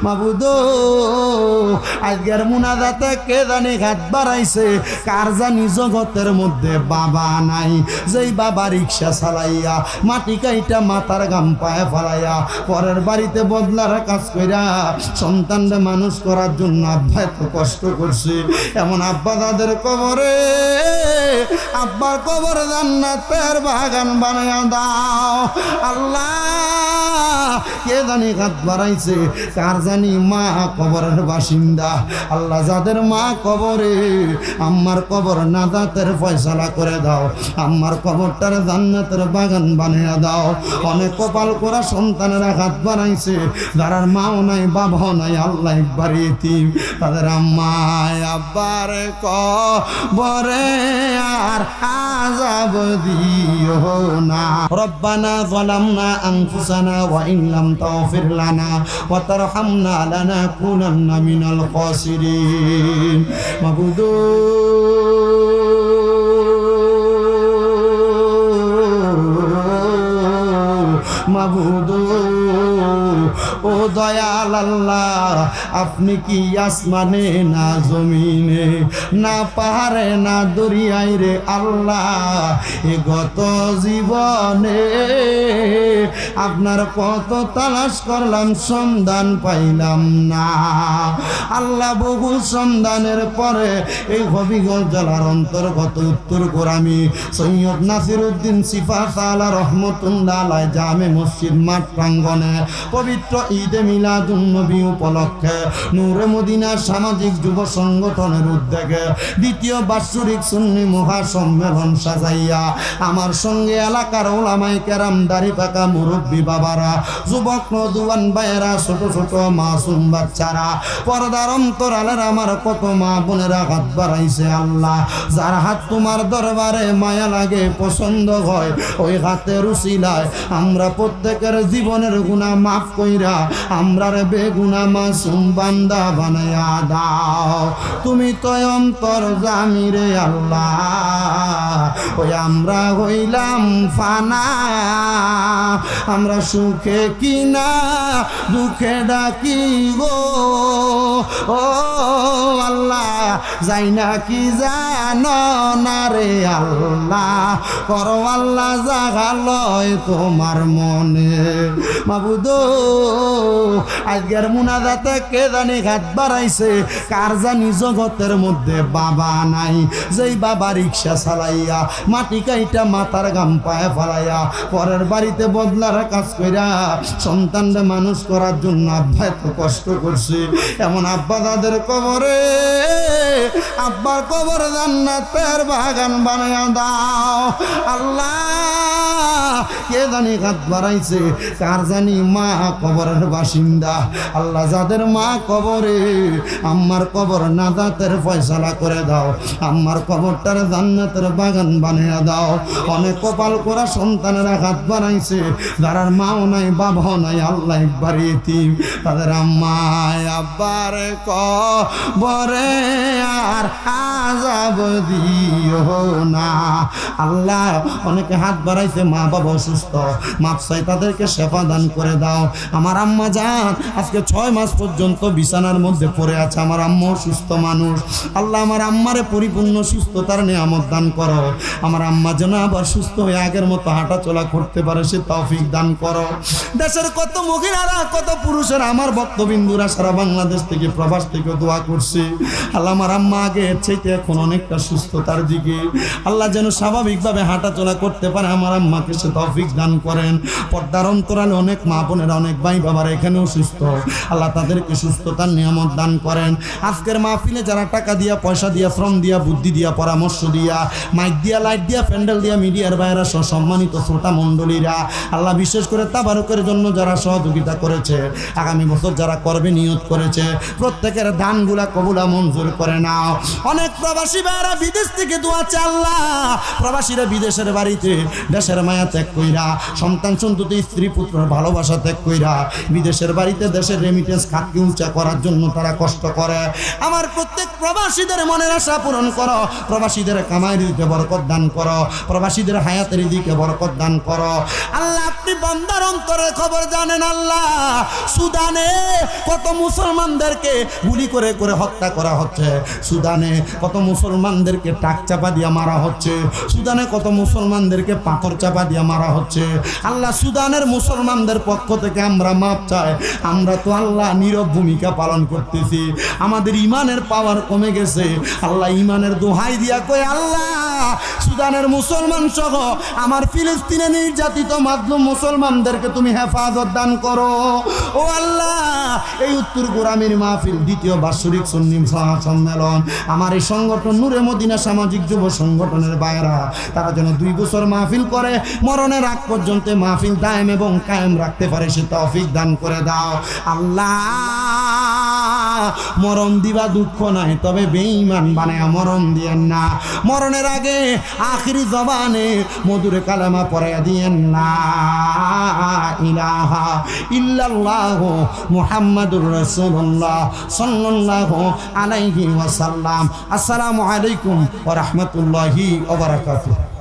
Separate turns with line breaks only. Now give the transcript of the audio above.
মাবুদ আজকের মুনাজাতে কে জানি হাত বাড়াইছে, কার জানি জগতের মধ্যে বাবা নাই, যেই বাবা রিক্সা চালাইয়া মাটি কাইটা মাথার গাম পায়ে ফেলাইয়া পরের বাড়িতে বদলার কাজ কইরা সন্তানরে মানুষ করার জন্য আব্বা এত কষ্ট করছে, এমন আব্বা তাদের কবরে আব্বার কবর জান্নাতের বাগান বানায়া দাও। আল্লাহ কে জানি হাত বাড়াইছে, কার জানি মা কবরের বাসিন্দা, আল্লাহ যাদের মা কবরে আম্মার কবর নাজাতের ফয়সালা করে দাও, আম্মার কবরটার জান্নাতের বাগান বানিয়ে দাও। অনেক কপাল করা সন্তানেরা হাত বাড়াইছে, যারার মাও নাই বাবাও নাই, আল্লাহ একবার ইতিম, তাদের আম্মায় আব্বার কবরে আর আযাব দিও না। রব্বানা যালামনা আনফুসানা ওয়া ইন লাম তাগফির লানা ওয়া তারহামনা লানাকুনান্না মিনাল খাসিরিন। মাবুদ মাবুদ ও দয়াল আল্লাহ, আপনি কি আসমানে না জমিনে না পাহাড়ে না দরিয়ায় রে আল্লাহ, এ গত জীবনে আপনার কত তালাশ করলাম সন্ধান পাইলাম না। আল্লাহ বহু সন্ধানের পরে এই হবিগঞ্জ জেলার অন্তর্গত উত্তর গোরামি সৈয়দ নাসিরউদ্দিন সিফাত আলা রহমতুল্লাহ আলাইহি জামে মসজিদ মাঠ প্রাঙ্গণে পবিত্র ঈদে মিলাদুন নবী উপলক্ষে নূরে মদিনা সামাজিক যুব সংগঠনের উদ্যোগে দ্বিতীয় বাৎসরিক সুন্নি মহাসম্মেলন সাজাইয়া আমার সঙ্গে এলাকার ওলামায়ে কেরাম, দাড়ি পাকা মুরব্বী বাবারা, যুবক নওজোয়ান ভাইয়েরা, ছোট ছোট মাসুম বাচ্চারা, পর্দার অন্তরালের আমার কত মা বোনেরা হাত বাড়াইছে। আল্লাহ যার হাত তোমার দরবারে মায়া লাগে, পছন্দ হয়, ওই হাতের উসিলায় আমরা প্রত্যেকের জীবনের গুনাহ মাফ কইরা আমরার বেগুনা মাসুম বান্দা বানায়া দাও। তুমি তো অন্তর্যামী রে আল্লাহ, ওই আমরা হইলাম ফানা, আমরা সুখে কিনা দুঃখে ডাকি গো, ও আল্লাহ যাই না কি জানো না রে আল্লাহ, করো আল্লাহ জাগালয় তোমার মনে। মাবুদ আজকের মুনাজাতে কে জানি হাত বাড়াইছে, কার জানি জগতের মধ্যে বাবা নাই, যেই বাবা রিক্সা চালাইয়া মাটি কাইটা মাথার গাম পায়ে ফেলাইয়া পরের বাড়িতে বদলার কাজ কইরা সন্তানরে মানুষ করার জন্য আব্বা এত কষ্ট করছে, এমন আব্বা তাদের কবরে আব্বার কবর জান্নাতের বাগান বানায়া দাও। আল্লাহ কে জানি হাত বাড়াইছে, কার জানি মা কবরের বাসিন্দা, আল্লাহ যাদের মা কবরে আম্মার কবর নাজাতের ফয়সালা করে দাও, আম্মার কবরটার জান্নাতের বাগান বানিয়ে দাও। অনেক কপাল করা সন্তানেরা হাত বাড়াইছে, যারার মাও নাই বাবাও নাই, আল্লাহ একবার ইতিম, তাদের আম্মায় আব্বার কবরে আর আযাব দিও না। আল্লাহ অনেকে হাত বাড়াইছে, মা বাবা অসুস্থ, মাপ চাই তাদেরকে শেফা দান করে দাও। আমার আম্মা জান আজকে 6 মাস পর্যন্ত বিছানার মধ্যে পড়ে আছে, আমার আম্মা সুস্থ মানুষ, আল্লাহ আমার আম্মারে পরিপূর্ণ সুস্থতার নিয়ামত দান করো। আমার আম্মা যেন আবার সুস্থ হয়ে আগের মতো হাঁটা চলা করতে পারে, সে তৌফিক দান করো। দেশের কত মহিলারা কত পুরুষেরা আমার ভক্তবিন্দুরা সারা বাংলাদেশ থেকে প্রবাস থেকে দোয়া করছে, আল্লাহ আমার আম্মা আগে এর চাইতে এখন অনেকটা সুস্থতার দিকে, আল্লাহ যেন স্বাভাবিকভাবে হাঁটা চলা করতে পারে, আমার আম্মাকে সে তৌফিক দান করেন। পর্দার অন্তরালে অনেক মা বোনেরা, অনেক ভাই বাবারা এখানেও সুস্থ, আল্লাহ তাদেরকে সুস্থতার নিয়ামত দান করেন। আজকের মাহফিলে যারা টাকা দিয়া, পয়সা দিয়া, শ্রম দিয়া, বুদ্ধি দিয়া, পরামর্শ দিয়া, মাইক দিয়া, লাইট দিয়া, প্যান্ডেল দিয়া, মিডিয়ার বাইরা সহ সম্মানিত শ্রোতা মণ্ডলীরা, আল্লাহ বিশেষ করে তাবারুকের জন্য যারা সহযোগিতা করেছে, আগামী বছর যারা করবে নিয়ত করেছে, প্রত্যেকের দানগুলা কবুলা মঞ্জুর করে নাও। অনেক প্রবাসী ভাইরা বিদেশ থেকে দোয়া চায়, আল্লাহ প্রবাসীরা বিদেশের বাড়িতে দেশের মায়া ত্যাগ কইরা, সন্তান সন্ততি স্ত্রী পুত্রের ভালোবাসা ত্যাগ কইরা বিদেশের বাড়িতে দেশের রেমিটেন্স খাতকে উঁচা করার জন্য তারা কষ্ট করে। আমার প্রত্যেক প্রবাসীদের মনের আশা পূরণ করো, প্রবাসীদের কামাইয়ের দিকে বরকত দান করো, প্রবাসীদের হায়াতের দিকে বরকত দান করো। আল্লাহ আপনি বান্দার অন্তরের খবর জানেন। আল্লাহ সুদানে কত মুসলমানদেরকে গুলি করে করে হত্যা করা হচ্ছে, সুদানে কত মুসলমানদেরকে টাক চাপা দিয়ে মারা হচ্ছে, সুদানে কত মুসলমানদেরকে পাথর চাপা দিয়ে মারা হচ্ছে। আল্লাহ সুদানের মুসলমানদের পক্ষ থেকে আমরা মাপ চাই। আমরা তো আল্লাহ নীরব ভূমিকা পালন করতেছি, আমাদের ইমানের পাওয়ার কমে গেছে। আল্লাহ ইমানের দোহাই দিয়া কই আল্লাহ সুদানের মুসলমান সহ আমার ফিলিস্তিনে নির্যাতিত মাজলুম মুসলমানদেরকে তুমি হেফাজত দান করো। ও আল্লাহ এই উত্তর গোরামের মাহফিল দ্বিতীয় বাৎসরিক সুন্নি সম্মেলন, আমার এই সংগঠন নূরে মদিনা সামাজিক যুব সংগঠনের বাইরা তারা যেন 2 বছর মাহফিল করে মরণের আগ পর্যন্ত মাহফিল দায়েম এবং কায়েম রাখতে পারে সে তৌফিক দান করে দাও। আল্লাহ মরণ দিবা দুঃখ নাই, তবে বেঈমান বানায়া মরণ দিয়েন না। মরণের আগে আখিরি জবানে মধুরে কালেমা পড়াইয়া দিয়েন না, ইলাহা ইল্লাল্লাহ মুহাম্মাদুর রাসূলুল্লাহ সাল্লাল্লাহু আলাইহি ওয়াসাল্লাম। আসসালামু আলাইকুম ওয়া রাহমাতুল্লাহি ওয়া বারাকাতুহু।